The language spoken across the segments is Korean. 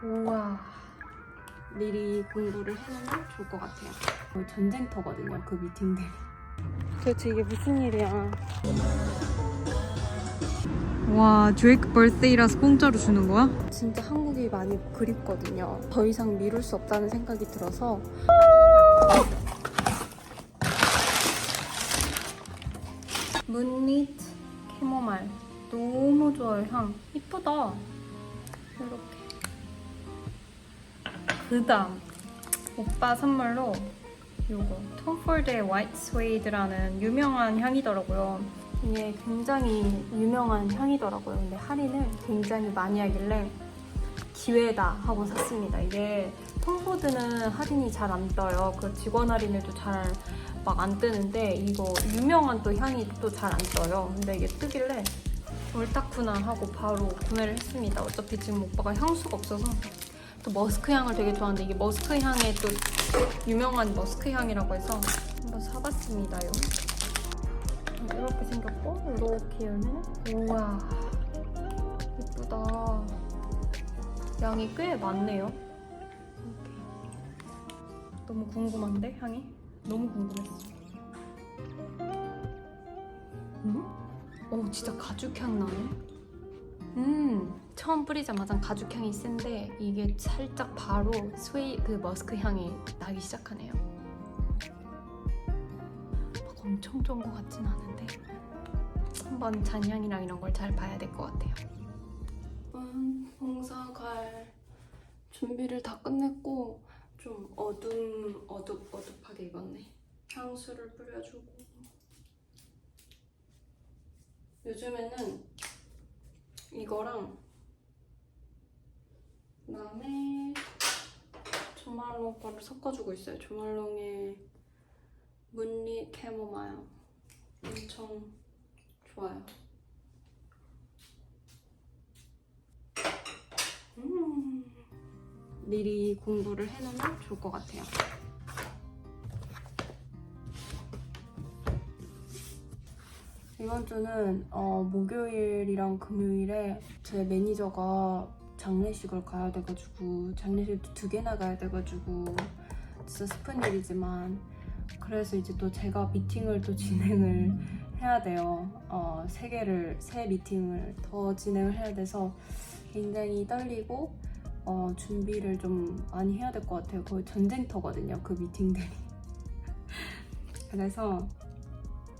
우와. 미리 공부를 해놓으면 좋을 것 같아요. 전쟁터거든요, 그 미팅들이. 도대체 이게 무슨 일이야. 와, 드레이크 버스데이라서 공짜로 주는 거야? 진짜 한국이 많이 그립거든요. 더 이상 미룰 수 없다는 생각이 들어서. 문릿 캐모마일 너무 좋아요. 향 이쁘다. 이렇게. 그 다음 오빠 선물로 요거 톰 폴드의 화이트 스웨이드라는 유명한 향이더라고요. 이게 굉장히 유명한 향이더라고요. 근데 할인을 굉장히 많이 하길래 기회다 하고 샀습니다. 이게 톰 폴드는 할인이 잘 안 떠요. 그 직원 할인에도 잘 막 안 뜨는데 이거 유명한 또 향이 또 잘 안 떠요. 근데 이게 뜨길래 옳다구나 하고 바로 구매를 했습니다. 어차피 지금 오빠가 향수가 없어서. 또 머스크 향을 되게 좋아하는데 이게 머스크 향에 또 유명한 머스크 향이라고 해서 한번 사봤습니다요. 이렇게 생겼고 이렇게 열면 우와 예쁘다. 양이 꽤 많네요. 이렇게. 너무 궁금한데 향이? 너무 궁금했어. 오 진짜 가죽향 나네. 처음 뿌리자마자 가죽향이 센데 이게 살짝 바로 그 머스크 향이 나기 시작하네요. 막 엄청 좋은 것 같진 않은데 한번 잔향이랑 이런 걸 잘 봐야 될 것 같아요. 봉사 갈 준비를 다 끝냈고 좀 어둡하게 입었네. 향수를 뿌려주고 요즘에는 이거랑 그다음에 조말롱 거를 섞어주고 있어요. 조말롱의 문릿 캐모마일 엄청 좋아요. 미리 공부를 해놓으면 좋을 것 같아요. 이번 주는 목요일이랑 금요일에 제 매니저가 장례식을 가야 돼가지고 장례식도 2개나 가야 돼가지고 진짜 슬픈 일이지만 그래서 이제 또 제가 미팅을 또 진행을 해야 돼요. 3 미팅을 더 진행을 해야 돼서 굉장히 떨리고 준비를 좀 많이 해야 될 것 같아요. 거의 전쟁터거든요, 그 미팅들이. 그래서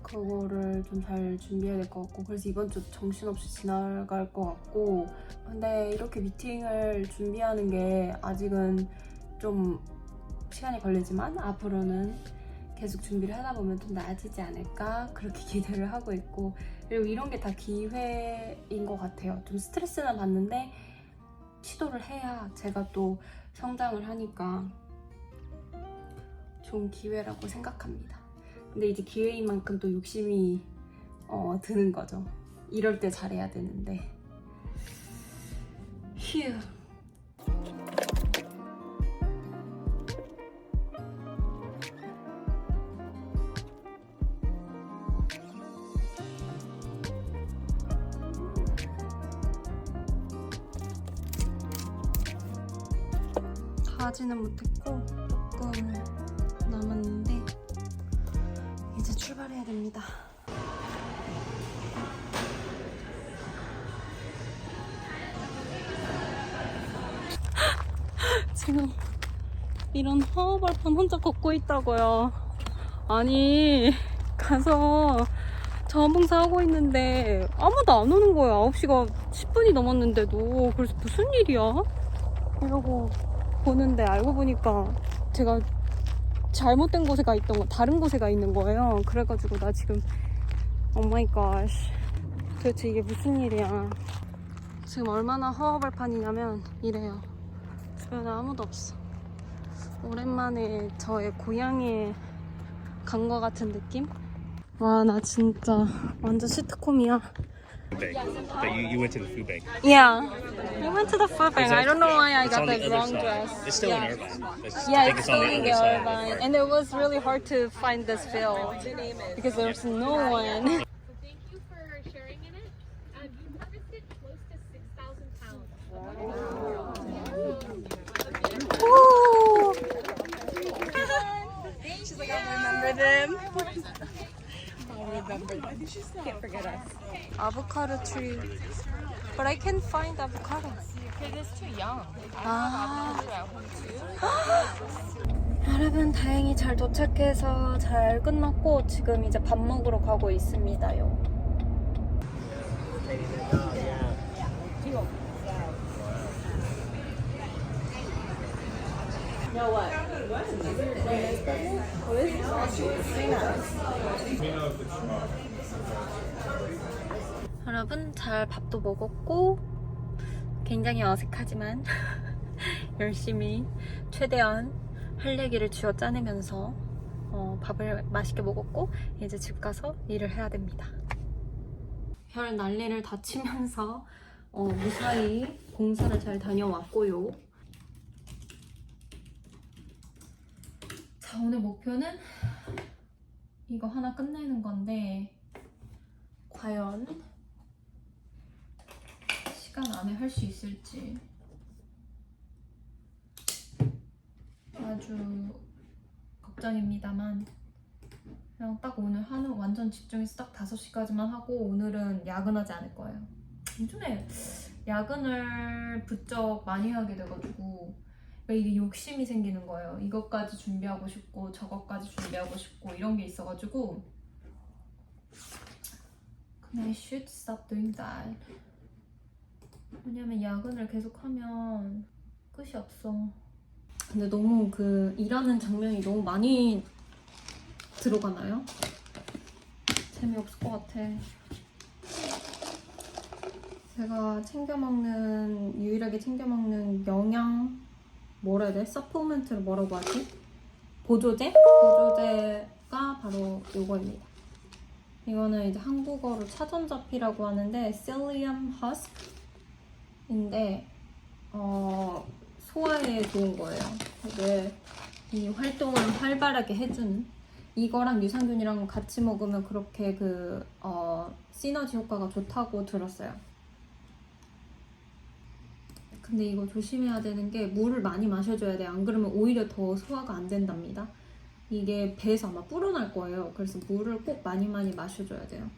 그거를 좀 잘 준비해야 될 것 같고 그래서 이번 주 정신없이 지나갈 것 같고 근데 이렇게 미팅을 준비하는 게 아직은 좀 시간이 걸리지만 앞으로는 계속 준비를 하다 보면 좀 나아지지 않을까 그렇게 기대를 하고 있고 그리고 이런 게 다 기회인 것 같아요. 좀 스트레스는 받는데 시도를 해야 제가 또 성장을 하니까 좋은 기회라고 생각합니다. 근데 이제 기회인 만큼 또 욕심이 드는 거죠. 이럴 때 잘해야 되는데. 휴. 다 하지는 못했고 조금 남았는데 이제 출발해야 됩니다. 지금 이런 허허벌판 혼자 걷고 있다고요. 아니 가서 자원봉사 하고 있는데 아무도 안 오는 거야. 9시가 10분이 넘었는데도. 그래서 무슨 일이야? 이러고 보는데 알고 보니까 제가 잘못된 곳에 가 있던 거 다른 곳에 가 있는 거예요. 그래가지고 나 지금 오마이갓 도대체 이게 무슨 일이야. 지금 얼마나 허허벌판이냐면 이래요. 주변에 아무도 없어. 오랜만에 저의 고향에 간 거 같은 느낌? 와 나 진짜 완전 시트콤이야. But you went to the food bank. Yeah, we went to the food bank. I don't know why I It's got on the the wrong other side. dress. It's still yeah. in Irvine. Yeah, I think it's on still the in other the side of the Irvine, park. and it was really hard to find this field because there's no one. Thank you for sharing in it. You harvested close to 6,000 pounds. remember them. Can't forget us. Avocado tree. But I can't find avocado. Because it's too young. 아. At home too. 여러분 다행히 잘 도착해서 잘 끝났고 지금 이제 밥 먹으러 가고 있습니다요. 여러분 잘 밥도 먹었고 굉장히 어색하지만 열심히 최대한 할 얘기를 쥐어 짜내면서 밥을 맛있게 먹었고 이제 집 가서 일을 해야 됩니다. 별 난리를 다 치면서 무사히 공사를 잘 다녀왔고요. 자, 오늘 목표는 이거 하나 끝내는 건데 과연 시간 안에 할 수 있을지 아주 걱정입니다만 그냥 딱 오늘 하는 완전 집중해서 딱 5시까지만 하고 오늘은 야근하지 않을 거예요. 요즘에 야근을 부쩍 많이 하게 돼가지고 이게 욕심이 생기는 거예요. 이것까지 준비하고 싶고 저것까지 준비하고 싶고 이런 게 있어가지고 근데 I should stop doing that. 왜냐면 야근을 계속하면 끝이 없어. 근데 너무 그 일하는 장면이 너무 많이 들어가나요? 재미없을 것 같아. 제가 유일하게 챙겨 먹는 영양 뭐라 해야 돼? 서포먼트를 뭐라고 하지? 보조제? 보조제가 바로 이거입니다. 이거는 이제 한국어로 차전자피라고 하는데 Psyllium Husk인데 소화에 좋은 거예요. 되게 이 활동을 활발하게 해주는 이거랑 유산균이랑 같이 먹으면 그렇게 시너지 효과가 좋다고 들었어요. 근데 이거 조심해야 되는 게 물을 많이 마셔줘야 돼요. 안 그러면 오히려 더 소화가 안 된답니다. 이게 배에서 아마 불어날 거예요. 그래서 물을 꼭 많이 마셔줘야 돼요.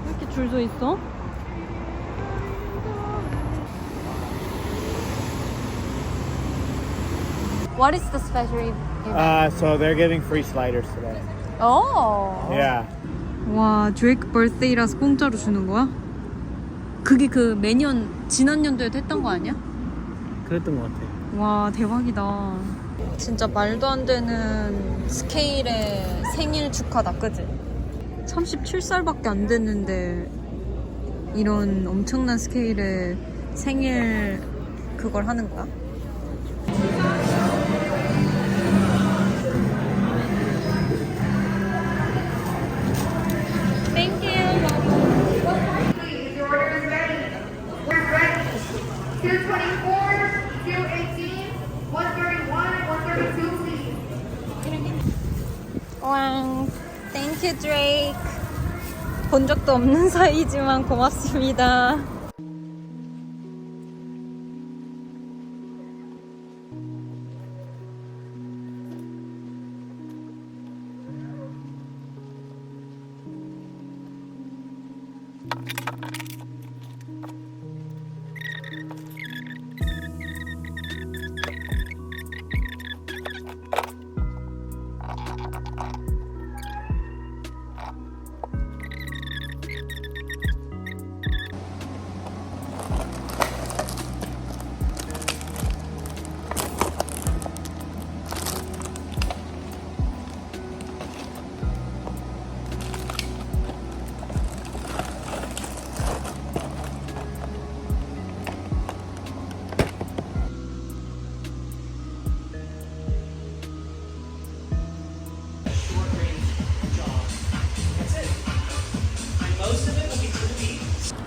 왜 이렇게 줄 서 있어? What is the special event? So they're giving free sliders today. Oh. Yeah. 와, 드레이크 birthday라서 공짜로 주는 거야? 그게 매년 지난 연도에도 했던 거 아니야? 그랬던 것 같아. 와, 대박이다. 진짜 말도 안 되는 스케일의 생일 축하다, 그지? 37살밖에 안 됐는데 이런 엄청난 스케일의 생일 그걸 하는 거야? Thank you. Please, your order is ready. We're ready. 224, 218, 131, 132, please. 왕, Thank you, Drake. 본 적도 없는 사이지만 고맙습니다.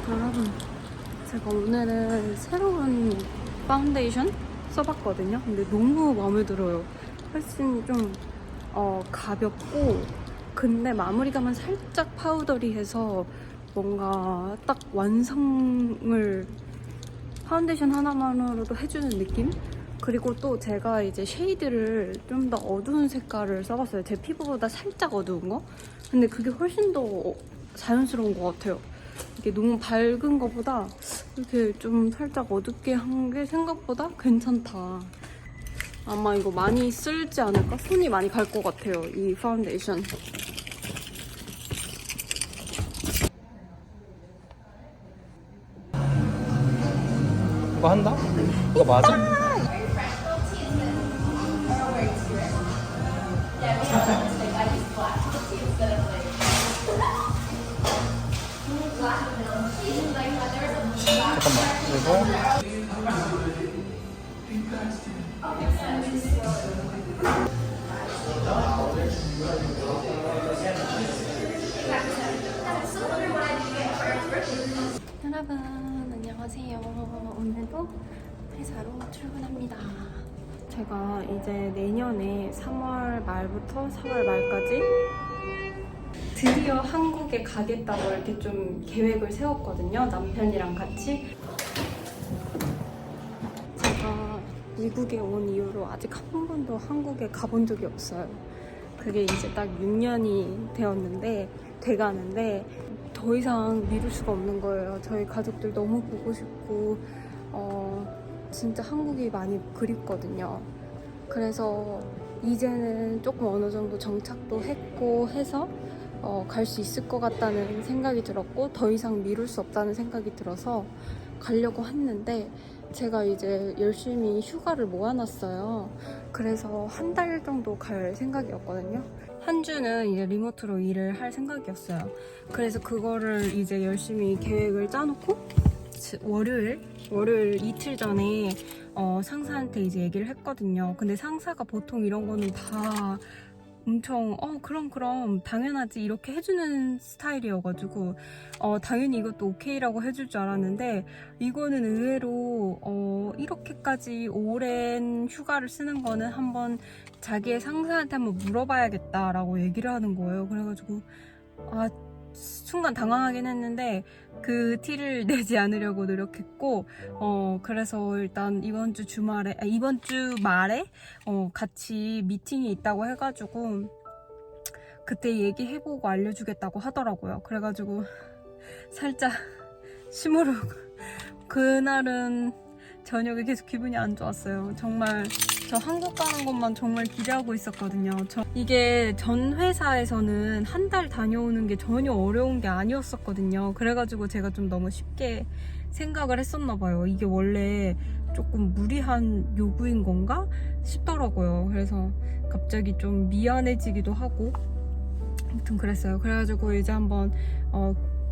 여러분, 제가 오늘은 새로운 파운데이션 써봤거든요. 근데 너무 마음에 들어요. 훨씬 좀 가볍고 근데 마무리감은 살짝 파우더리해서 뭔가 딱 완성을 파운데이션 하나만으로도 해주는 느낌? 그리고 또 제가 이제 쉐이드를 좀 더 어두운 색깔을 써봤어요. 제 피부보다 살짝 어두운 거? 근데 그게 훨씬 더 자연스러운 것 같아요. 이게 너무 밝은 것보다 이렇게 좀 살짝 어둡게 한 게 생각보다 괜찮다. 아마 이거 많이 쓸지 않을까? 손이 많이 갈 것 같아요, 이 파운데이션. 이거 한다? 이거 맞아? 잠깐만, 이거 여러분 안녕하세요. 오늘도 회사로 출근합니다. 제가 이제 내년에 3월 말부터 4월 말까지 드디어 한국에 가겠다고 이렇게 좀 계획을 세웠거든요. 남편이랑 같이. 제가 미국에 온 이후로 아직 한 번도 한국에 가본 적이 없어요. 그게 이제 딱 6년이 돼가는데 더 이상 미룰 수가 없는 거예요. 저희 가족들 너무 보고 싶고 진짜 한국이 많이 그립거든요. 그래서 이제는 조금 어느 정도 정착도 했고 해서 갈 수 있을 것 같다는 생각이 들었고 더 이상 미룰 수 없다는 생각이 들어서 가려고 했는데 제가 이제 열심히 휴가를 모아놨어요. 그래서 한 달 정도 갈 생각이었거든요. 한 주는 이제 리모트로 일을 할 생각이었어요. 그래서 그거를 이제 열심히 계획을 짜놓고 월요일 이틀 전에 상사한테 이제 얘기를 했거든요. 근데 상사가 보통 이런 거는 다 엄청 그럼 당연하지 이렇게 해주는 스타일이어가지고 당연히 이것도 오케이라고 해줄 줄 알았는데 이거는 의외로 이렇게까지 오랜 휴가를 쓰는 거는 한번 자기의 상사한테 한번 물어봐야겠다라고 얘기를 하는 거예요. 그래가지고 순간 당황하긴 했는데 그 티를 내지 않으려고 노력했고 그래서 일단 이번 주 말에 같이 미팅이 있다고 해가지고 그때 얘기해보고 알려주겠다고 하더라고요. 그래가지고 살짝 시무룩 그날은 저녁에 계속 기분이 안 좋았어요. 정말 저 한국 가는 것만 정말 기대하고 있었거든요. 이게 전 회사에서는 한 달 다녀오는 게 전혀 어려운 게 아니었었거든요. 그래가지고 제가 좀 너무 쉽게 생각을 했었나 봐요. 이게 원래 조금 무리한 요구인 건가 싶더라고요. 그래서 갑자기 좀 미안해지기도 하고 아무튼 그랬어요. 그래가지고 이제 한번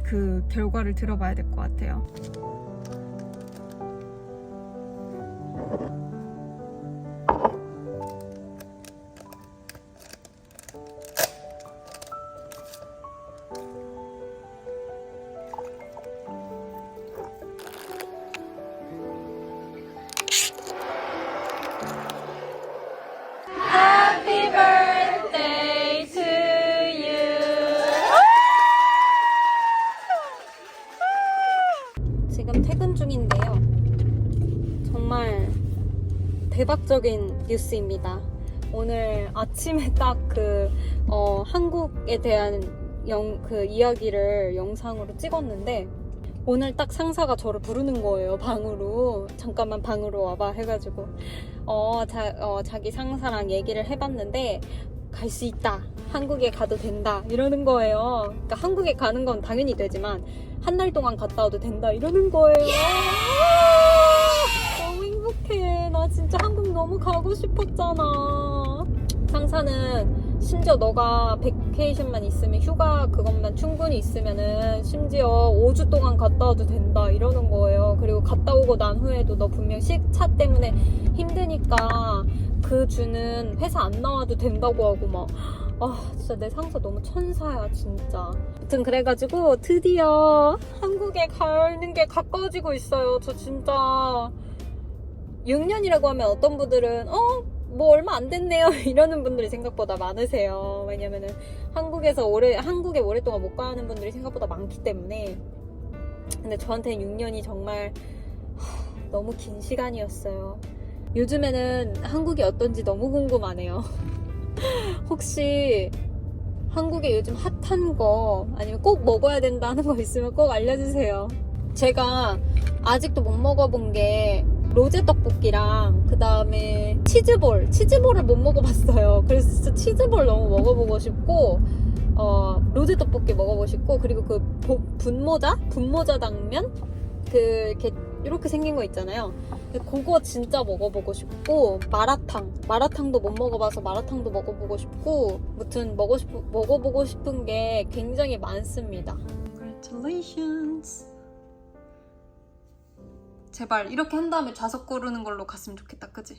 그 결과를 들어봐야 될 것 같아요. Happy birthday to you. 지금 퇴근 중인데요. 정말 대박적인 뉴스입니다. 오늘 아침에 딱 한국에 대한 그 이야기를 영상으로 찍었는데 오늘 딱 상사가 저를 부르는 거예요. 방으로. 잠깐만 방으로 와봐 해가지고 자기 상사랑 얘기를 해봤는데 갈 수 있다. 한국에 가도 된다. 이러는 거예요. 그러니까 한국에 가는 건 당연히 되지만 한 달 동안 갔다 와도 된다. 이러는 거예요. 너무 행복해. 나 진짜 한국 너무 가고 싶었잖아. 상사는 심지어 너가 베케이션만 있으면 휴가 그것만 충분히 있으면은 심지어 5주 동안 갔다 와도 된다 이러는 거예요. 그리고 갔다 오고 난 후에도 너 분명 시차 때문에 힘드니까 그 주는 회사 안 나와도 된다고 하고 막 진짜 내 상사 너무 천사야 진짜. 아무튼 그래가지고 드디어 한국에 가는 게 가까워지고 있어요. 저 진짜 6년이라고 하면 어떤 분들은 뭐 얼마 안 됐네요 이러는 분들이 생각보다 많으세요. 왜냐면은 한국에 오랫동안 못 가는 분들이 생각보다 많기 때문에. 근데 저한테는 6년이 정말 너무 긴 시간이었어요. 요즘에는 한국이 어떤지 너무 궁금하네요. 혹시 한국에 요즘 핫한 거 아니면 꼭 먹어야 된다 하는 거 있으면 꼭 알려주세요. 제가 아직도 못 먹어본 게 로제 떡볶이랑 그 다음에 치즈볼을 못 먹어봤어요. 그래서 진짜 치즈볼 너무 먹어보고 싶고 로제 떡볶이 먹어보고 싶고, 그리고 그 분모자 당면 이렇게 생긴 거 있잖아요. 그거 진짜 먹어보고 싶고, 마라탕도 못 먹어봐서 마라탕도 먹어보고 싶고, 무튼 먹어보고 싶은 게 굉장히 많습니다. Congratulations. 제발 이렇게 한 다음에 좌석 고르는 걸로 갔으면 좋겠다, 그지?